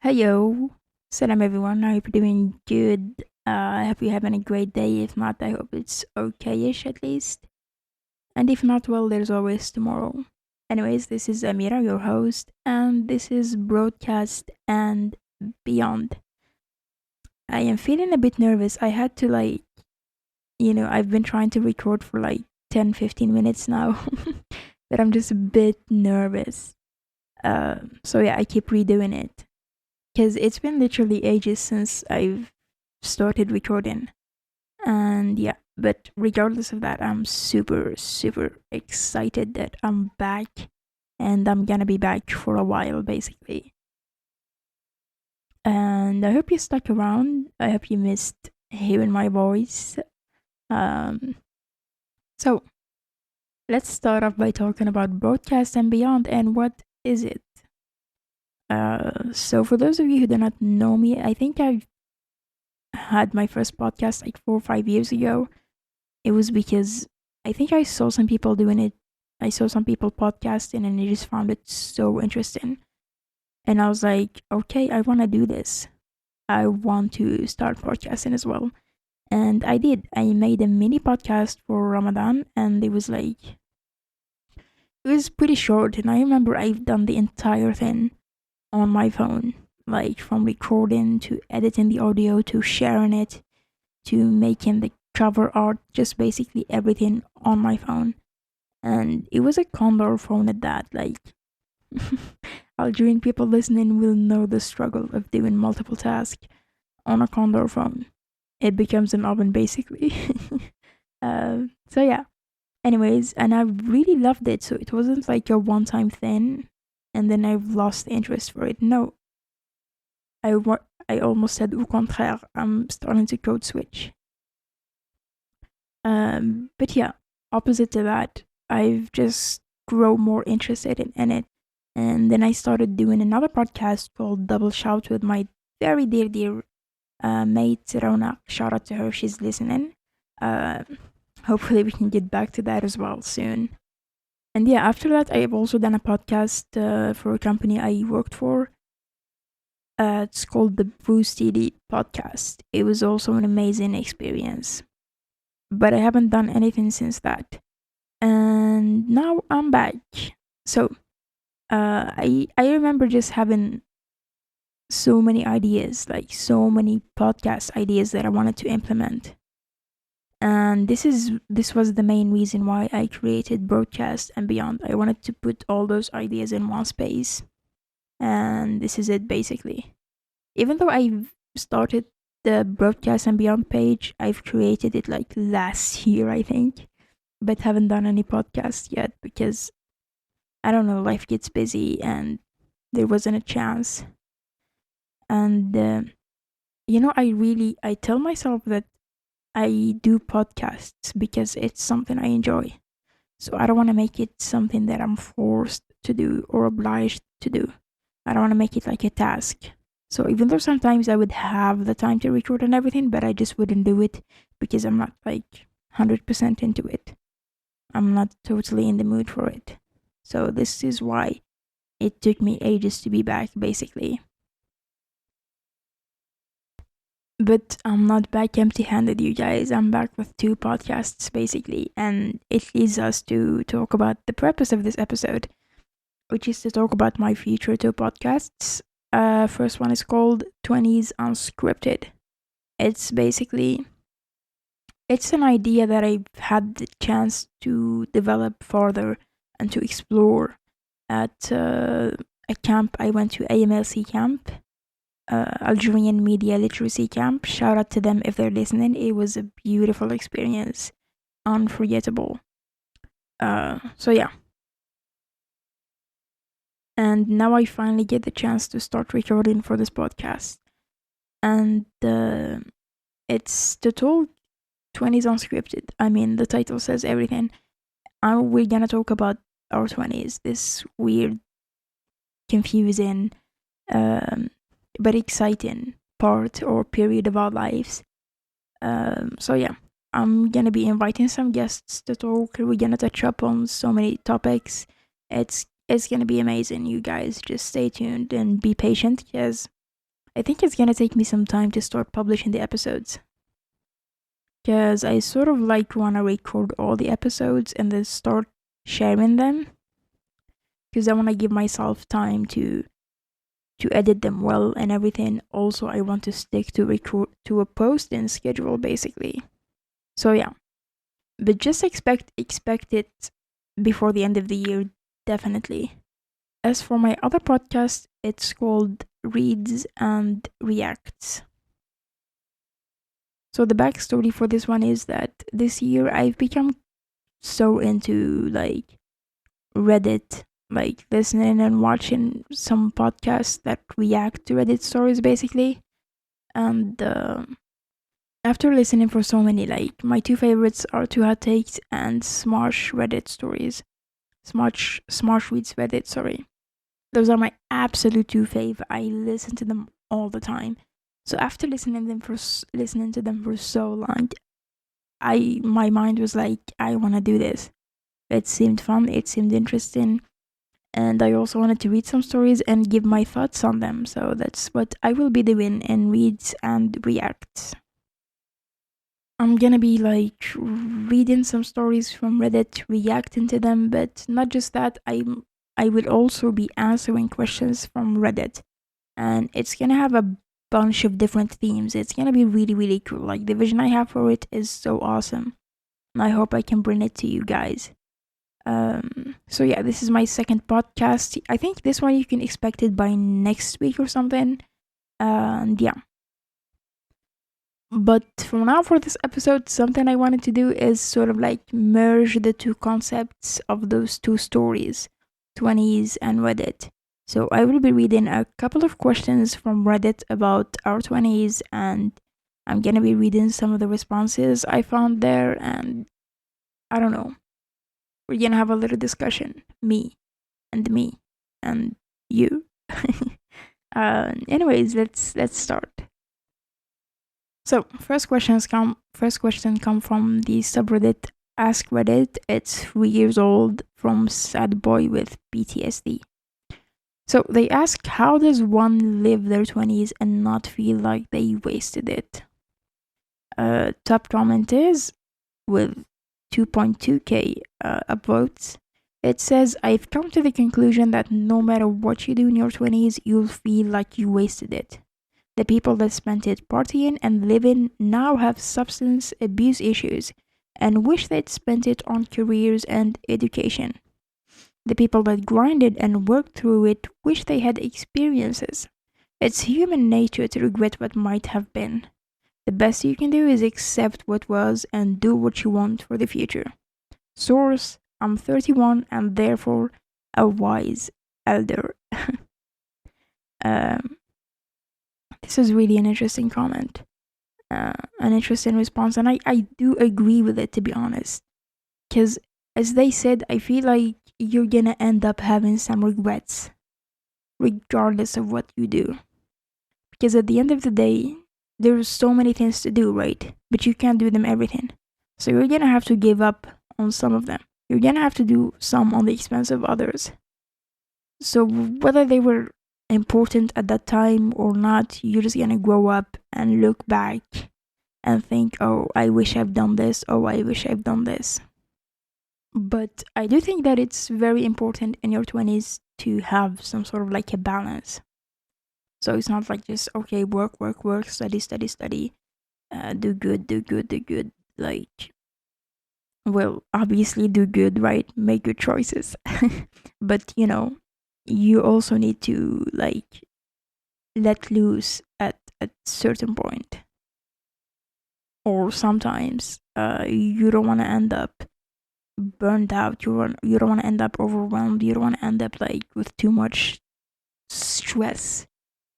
Hello. Salam everyone. I hope you're doing good. I hope you're having a great day. If not, I hope it's okay-ish at least. And if not, well, there's always tomorrow. Anyways, this is Amira, your host, and this is Broadcast and Beyond. I am feeling a bit nervous. I had to I've been trying to record for like 10, 15 minutes now, but I'm just a bit nervous. So yeah, I keep redoing it because it's been literally ages since I've started recording. And yeah, but regardless of that, I'm super, super excited that I'm back and I'm gonna be back for a while basically. And I hope you stuck around. I hope you missed hearing my voice. Um, so let's start off by talking about broadcast and beyond and what is it? So for those of you who do not know me, I think I've had my first podcast like 4 or 5 years ago. It was because I think I saw some people doing it. I saw some people podcasting and I just found it so interesting. And I was like, okay, I want to do this. I want to start podcasting as well. And I did. I made a mini podcast for Ramadan and it was pretty short. And I remember I've done the entire thing on my phone, like from recording to editing the audio to sharing it to making the cover art, just basically everything on my phone. And it was a Condor phone at that. Like, Algerian people listening will know the struggle of doing multiple tasks on a Condor phone. It becomes an oven basically. So yeah. Anyways, and I really loved it. So it wasn't like a one-time thing, and then I've lost interest for it. No, I almost said au contraire. I'm starting to code switch. But yeah, opposite to that, I've just grown more interested in it. And then I started doing another podcast called Double Shout with my very dear mate Rona. Shout out to her, she's listening. Uh, Hopefully we can get back to that as well soon. And yeah, after that, I have also done a podcast for a company I worked for. It's called the Boost TD podcast. It was also an amazing experience, but I haven't done anything since that. And now I'm back. So, I remember just having so many ideas, like so many podcast ideas that I wanted to implement. And this was the main reason why I created Broadcast and Beyond. I wanted to put all those ideas in one space. And this is it basically. Even though I've started the Broadcast and Beyond page, I've created it like last year, I think, but haven't done any podcast yet because I don't know, life gets busy and there wasn't a chance. And I tell myself that I do podcasts because it's something I enjoy. So I don't want to make it something that I'm forced to do or obliged to do. I don't want to make it like a task. So even though sometimes I would have the time to record and everything, but I just wouldn't do it because I'm not like 100% into it. I'm not totally in the mood for it. So this is why it took me ages to be back, basically. But I'm not back empty handed, you guys. I'm back with two podcasts, basically. And it leads us to talk about the purpose of this episode, which is to talk about my future two podcasts. First one is called 20s Unscripted. It's basically it's an idea that I've had the chance to develop further and to explore at a camp I went to, AMLC camp, Algerian Media Literacy Camp. Shout out to them if they're listening. It was a beautiful experience, unforgettable. So yeah. And now I finally get the chance to start recording for this podcast. And it's total 20s Unscripted. I mean, the title says everything. We're gonna talk about our 20s, this weird, confusing, um, but exciting part or period of our lives. So yeah, I'm gonna be inviting some guests to talk. We're gonna touch up on so many topics. It's gonna be amazing, you guys. Just stay tuned and be patient because I think it's gonna take me some time to start publishing the episodes. Because I sort of like wanna record all the episodes and then start sharing them. Because I wanna give myself time to edit them well and everything. Also, I want to stick to record to a posting schedule basically. So yeah, but just expect it before the end of the year, definitely. As for my other podcast, it's called Reads and Reacts. So the backstory for this one is that this year I've become so into like Reddit, like listening and watching some podcasts that react to Reddit stories basically. And after listening for so many, like my two favorites are Two Hot Takes and Smarsh Reddit stories. Smarsh Reads Reddit, sorry. Those are my absolute two fave. I listen to them all the time. So after listening to them for so long, my mind was like, I want to do this. It seemed fun. It seemed interesting, and I also wanted to read some stories and give my thoughts on them. So that's what I will be doing in Reads and Reacts. I'm gonna be like reading some stories from Reddit, reacting to them, but not just that. I will also be answering questions from Reddit, and it's gonna have a bunch of different themes. It's gonna be really really cool. Like the vision I have for it is so awesome, and I hope I can bring it to you guys. So yeah, this is my second podcast. I think this one you can expect it by next week or something. And yeah. But for now, for this episode, something I wanted to do is sort of like merge the two concepts of those two stories, 20s and Reddit. So I will be reading a couple of questions from Reddit about our 20s, and I'm gonna be reading some of the responses I found there, and I don't know. We're gonna have a little discussion, me and you. Anyways, let's start. So first question come from the subreddit Ask Reddit. It's 3 years old from Sad Boy with PTSD. So they ask, how does one live their 20s and not feel like they wasted it? Top comment is with 2.2k upvotes. It says, I've come to the conclusion that no matter what you do in your 20s, you'll feel like you wasted it. The people that spent it partying and living now have substance abuse issues and wish they'd spent it on careers and education. The people that grinded and worked through it wish they had experiences. It's human nature to regret what might have been. The best you can do is accept what was and do what you want for the future. Source, I'm 31 and therefore a wise elder. um, this is really an interesting comment, an interesting response, and I do agree with it, to be honest. Because, as they said, I feel like you're gonna end up having some regrets, regardless of what you do. Because at the end of the day, there's so many things to do, right? But you can't do them everything. So you're gonna have to give up on some of them. You're gonna have to do some on the expense of others. So whether they were important at that time or not, you're just gonna grow up and look back and think, oh, I wish I've done this, oh, I wish I've done this. But I do think that it's very important in your 20s to have some sort of like a balance. So it's not like just, okay, work, work, work, study, study, study, do good, do good, do good. Like, well, obviously do good, right? Make good choices. But, you also need to, like, let loose at a certain point. Or sometimes you don't want to end up burned out. You don't want to end up overwhelmed. You don't want to end up, like, with too much stress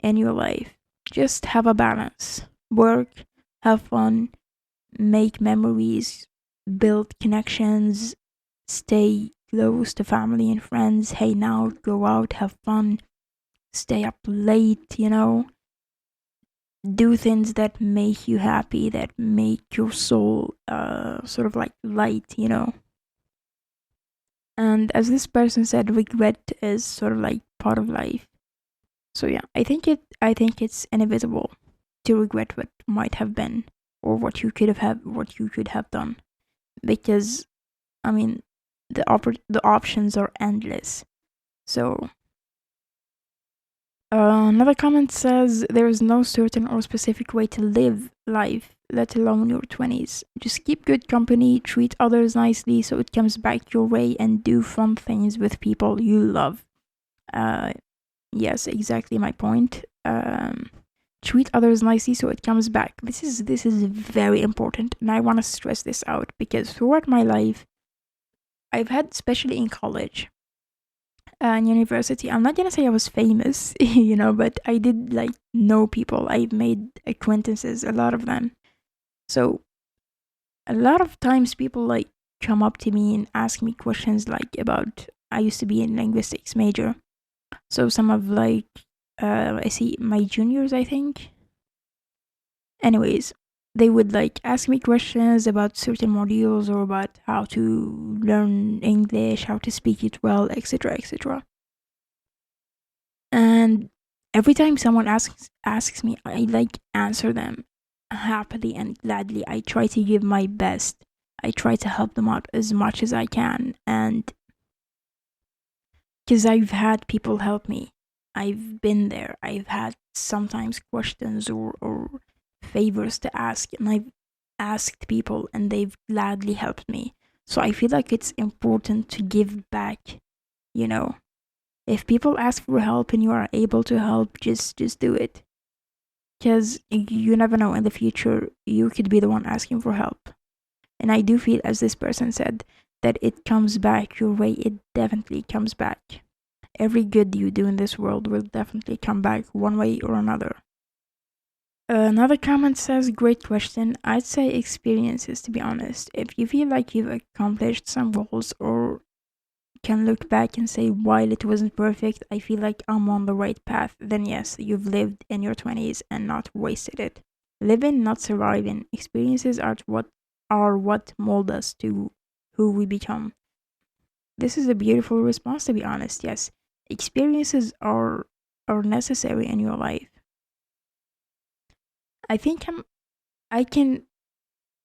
in your life. Just have a balance. Work, have fun, make memories, build connections, stay close to family and friends, hang out, go out, have fun, stay up late, do things that make you happy, that make your soul sort of like light. And as this person said, regret is sort of like part of life. So yeah, I think it's inevitable to regret what might have been or what you could have done, because I mean the options are endless. So another comment says there is no certain or specific way to live life, let alone your 20s. Just keep good company, treat others nicely so it comes back your way, and do fun things with people you love. Uh, yes, exactly my point. Treat others nicely so it comes back. This is very important, and I want to stress this out because throughout my life, I've had, especially in college, and university. I'm not gonna say I was famous, but I did like know people. I made acquaintances, a lot of them. So a lot of times people like come up to me and ask me questions like about I used to be in linguistics major. So some of like I see my juniors, I think. Anyways, they would like ask me questions about certain modules or about how to learn English, how to speak it well, etc., etc. And every time someone asks me, I like answer them happily and gladly. I try to give my best. I try to help them out as much as I can, and because I've had people help me, I've been there. I've had sometimes questions or favors to ask, and I've asked people and they've gladly helped me. So I feel like it's important to give back, you know. If people ask for help and you are able to help, just do it. Because you never know, in the future you could be the one asking for help. And I do feel, as this person said, that it comes back your way. It definitely comes back. Every good you do in this world will definitely come back one way or another. Another comment says, great question. I'd say experiences, to be honest. If you feel like you've accomplished some goals or can look back and say, while it wasn't perfect, I feel like I'm on the right path, then yes, you've lived in your 20s and not wasted it. Living, not surviving. Experiences are what mold us to who we become. This is a beautiful response, to be honest. Yes, experiences are necessary in your life. I think I can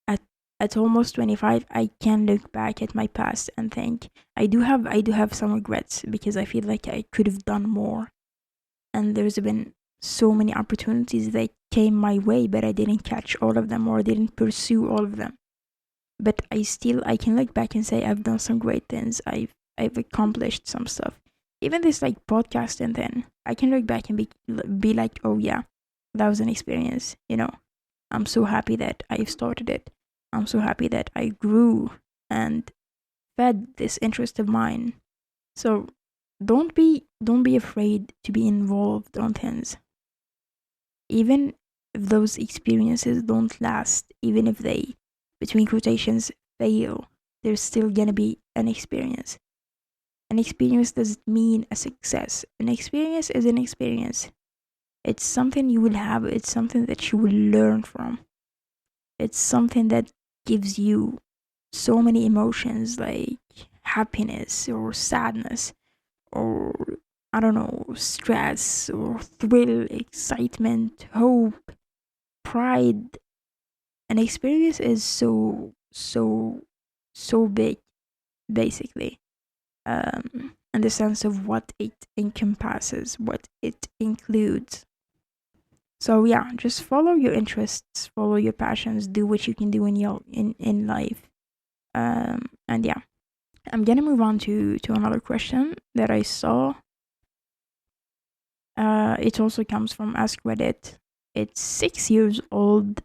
at at almost 25, I can look back at my past and think I do have some regrets because I feel like I could have done more, and there's been so many opportunities that came my way, but I didn't catch all of them or I didn't pursue all of them. But I can look back and say I've done some great things. I've accomplished some stuff. Even this like podcast, and then I can look back and be like, oh yeah, that was an experience. I'm so happy that I started it. I'm so happy that I grew and fed this interest of mine. So don't be afraid to be involved on things. Even if those experiences don't last, even if they, between quotations, fail, there's still gonna be an experience. An experience doesn't mean a success. An experience is an experience. It's something you will have, it's something that you will learn from. It's something that gives you so many emotions like happiness or sadness or I don't know, stress or thrill, excitement, hope, pride. An experience is so big, basically, in the sense of what it encompasses, what it includes. So yeah, just follow your interests, follow your passions, do what you can do in life. And yeah, I'm gonna move on to another question that I saw. It also comes from Ask Reddit. It's 6 years old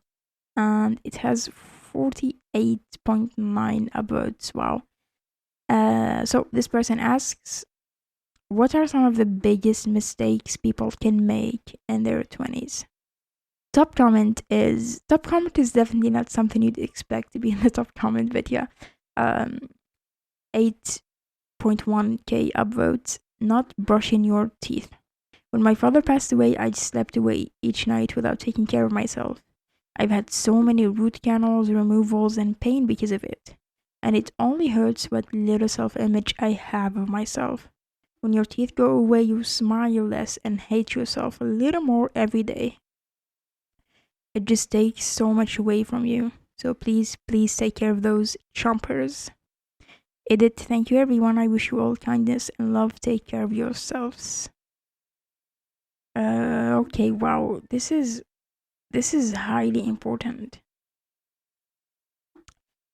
and it has 48.9 upvotes. Wow. So this person asks, what are some of the biggest mistakes people can make in their 20s? Top comment is definitely not something you'd expect to be in the top comment, but yeah. 8.1k upvotes. Not brushing your teeth. When my father passed away, I slept away each night without taking care of myself. I've had so many root canals, removals, and pain because of it. And it only hurts what little self image I have of myself. When your teeth go away, you smile less and hate yourself a little more every day. It just takes so much away from you. So please, please take care of those chompers. Edit, thank you everyone. I wish you all kindness and love. Take care of yourselves. Okay, wow. This is highly important.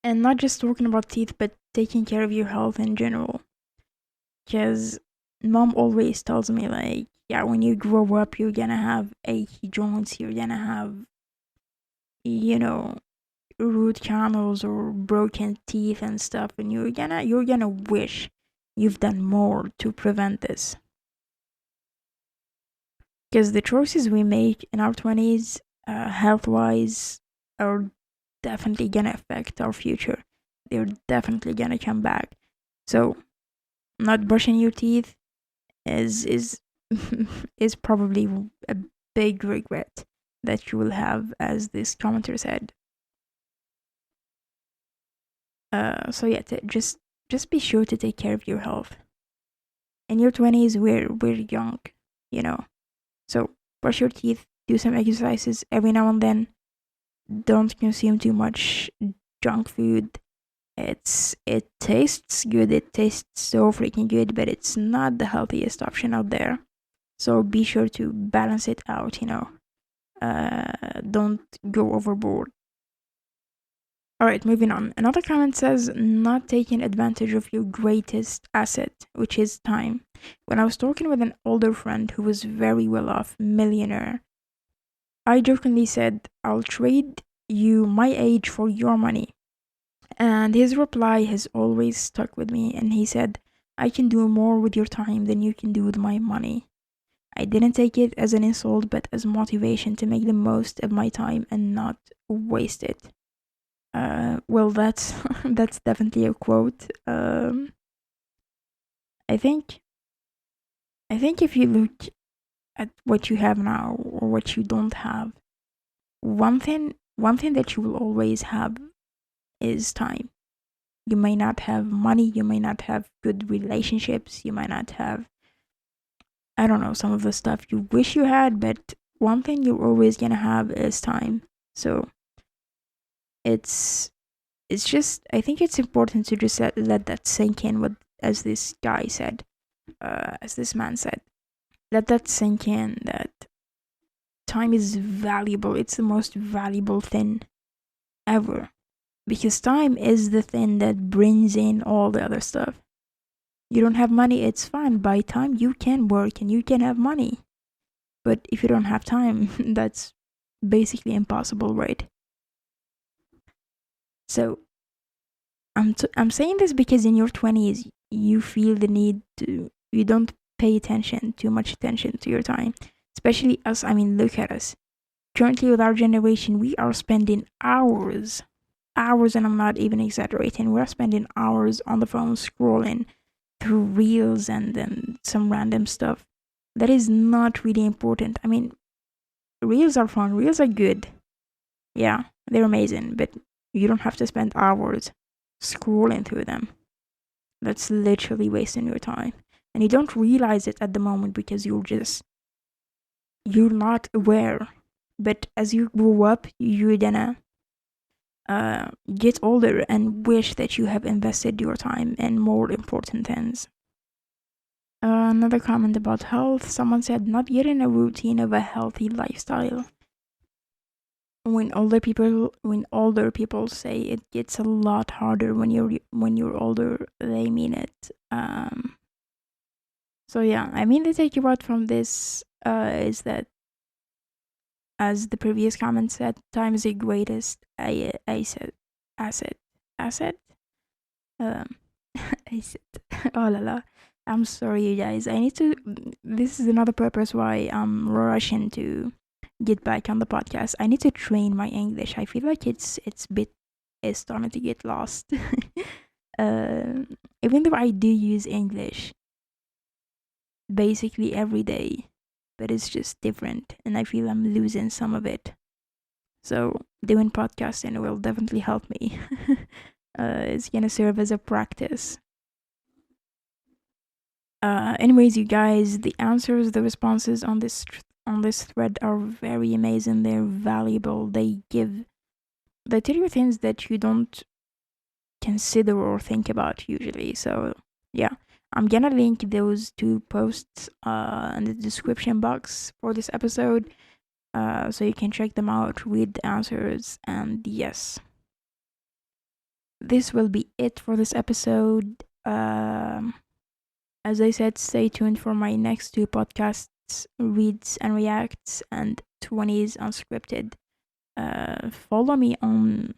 And not just talking about teeth, but taking care of your health in general. Because mom always tells me, like, yeah, when you grow up, you're gonna have achy joints, you're gonna have, you know, root canals or broken teeth and stuff, and you're gonna wish you've done more to prevent this. Because the choices we make in our 20s, health wise, are definitely gonna affect our future. They're definitely gonna come back. So, not brushing your teeth is is probably a big regret that you will have, as this commenter said. So yeah, just be sure to take care of your health. In your 20s, we're young, you know. So brush your teeth, do some exercises every now and then. Don't consume too much junk food. It tastes good. It tastes so freaking good, but it's not the healthiest option out there. So be sure to balance it out. Don't go overboard. All right, moving on. Another comment says not taking advantage of your greatest asset, which is time. When I was talking with an older friend who was very well off, millionaire, I jokingly said, I'll trade you my age for your money. And his reply has always stuck with me. And he said, I can do more with your time than you can do with my money. I didn't take it as an insult, but as motivation to make the most of my time and not waste it. Well, that's that's definitely a quote. I think I think if you look at what you have now or what you don't have, one thing that you will always have is time. You may not have money, you may not have good relationships, you might not have, I don't know, some of the stuff you wish you had, but one thing you're always gonna have is time. So it's it's just, I think it's important to just let that sink in, what as this guy said, as this man said. Let that sink in, that time is valuable. It's the most valuable thing ever. Because time is the thing that brings in all the other stuff. You don't have money, it's fine. By time, you can work and you can have money. But if you don't have time, that's basically impossible, right? So I'm saying this because in your 20s, you feel the need to, you don't pay too much attention to your time. Especially us, I mean, look at us. Currently, with our generation, we are spending hours, and I'm not even exaggerating. We're spending hours on the phone scrolling through reels and then some random stuff that is not really important. I mean, reels are fun, reels are good. Yeah, they're amazing, but you don't have to spend hours scrolling through them. That's literally wasting your time. And you don't realize it at the moment because you're not aware. But as you grow up, you're gonna get older and wish that you have invested your time in more important things. Another comment about health. Someone said not getting a routine of a healthy lifestyle. When older people say it gets a lot harder when you're older, they mean it. So yeah, I mean the takeaway from this is that, as the previous comment said, time is the greatest asset. Um, I said, oh la la. I'm sorry, you guys. I need to. This is another purpose why I'm rushing to get back on the podcast. I need to train my English. I feel like it's starting to get lost. Even though I do use English basically every day, but it's just different, and I feel I'm losing some of it. So doing podcasting will definitely help me. It's gonna serve as a practice. Anyways, you guys, the answers, the responses on this thread are very amazing. They're valuable. They tell you things that you don't consider or think about usually. So yeah, I'm gonna link those two posts in the description box for this episode, so you can check them out, read the answers, and yes, this will be it for this episode. As I said, stay tuned for my next two podcasts, Reads and Reacts and 20s Unscripted. Follow me on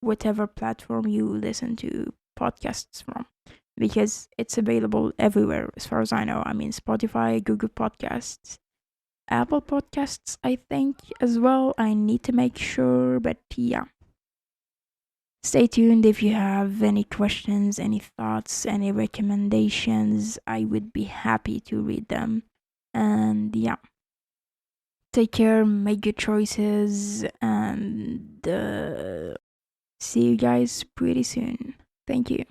whatever platform you listen to podcasts from, because it's available everywhere as far as I know. I mean, Spotify, Google Podcasts, Apple Podcasts, I think as well. I need to make sure, but yeah. Stay tuned if you have any questions, any thoughts, any recommendations. I would be happy to read them. And yeah, take care, make good choices, and see you guys pretty soon. Thank you.